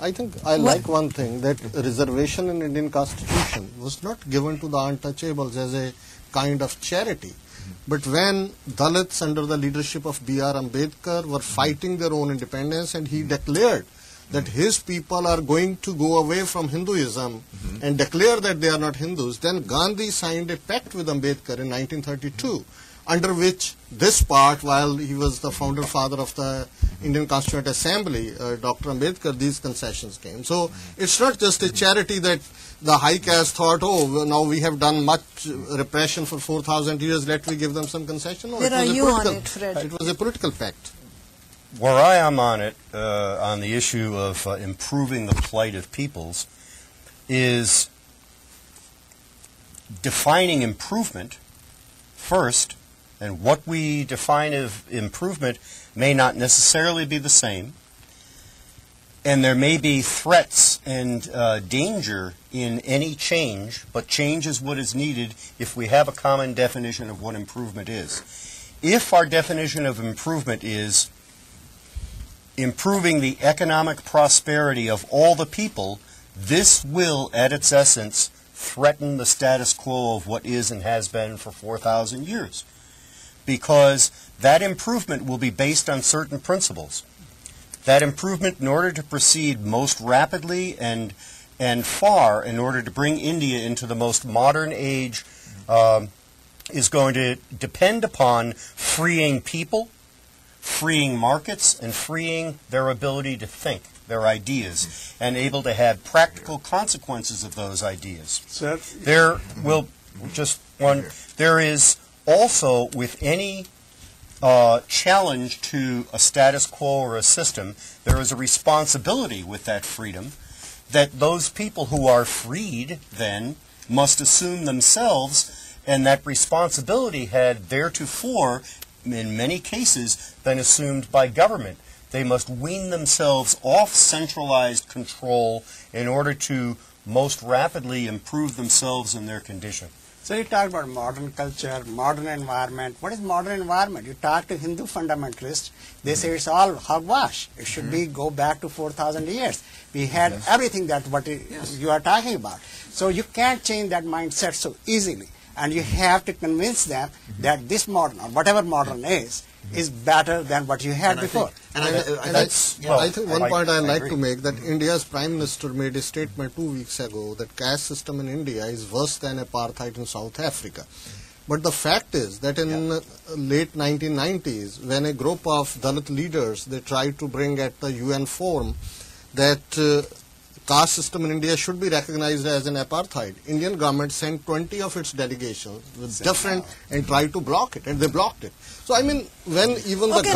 I think I like one thing, that reservation in Indian Constitution was not given to the untouchables as a kind of charity. But when Dalits under the leadership of B.R. Ambedkar were fighting their own independence, and he declared that his people are going to go away from Hinduism and declare that they are not Hindus, then Gandhi signed a pact with Ambedkar in 1932, under which this part, while he was the founder father of the Indian Constituent Assembly, Dr. Ambedkar, these concessions came. So it's not just a charity that the high caste thought, oh, well, now we have done much repression for 4,000 years, let me give them some concession. No, Where are you on it, Fred? It was a political pact. Where I am on it, on the issue of improving the plight of peoples, is defining improvement first, and what we define as improvement may not necessarily be the same, and there may be threats and danger in any change, but change is what is needed if we have a common definition of what improvement is. If our definition of improvement is improving the economic prosperity of all the people, this will, at its essence, threaten the status quo of what is and has been for 4,000 years. Because that improvement will be based on certain principles. That improvement, in order to proceed most rapidly and far, in order to bring India into the most modern age, is going to depend upon freeing people, freeing markets, and freeing their ability to think, their ideas, and able to have practical consequences of those ideas. Sir? There will, there is also, with any challenge to a status quo or a system, there is a responsibility with that freedom that those people who are freed then must assume themselves, and that responsibility had theretofore, in many cases, been assumed by government. They must wean themselves off centralized control in order to most rapidly improve themselves and their condition. So you talk about modern culture, modern environment. What is modern environment? You talk to Hindu fundamentalists, they say it's all hogwash. It should be go back to 4,000 years. We had everything that you are talking about. So you can't change that mindset so easily. And you have to convince them that this modern, or whatever modern is better than what you had before. I think one point I'd like to make, that India's Prime Minister made a statement 2 weeks ago that caste system in India is worse than apartheid in South Africa. But the fact is that in late 1990s, when a group of Dalit leaders, they tried to bring at the UN forum that caste system in India should be recognized as an apartheid, Indian government sent 20 of its delegations with different and tried to block it, and they blocked it. So I mean, when even the government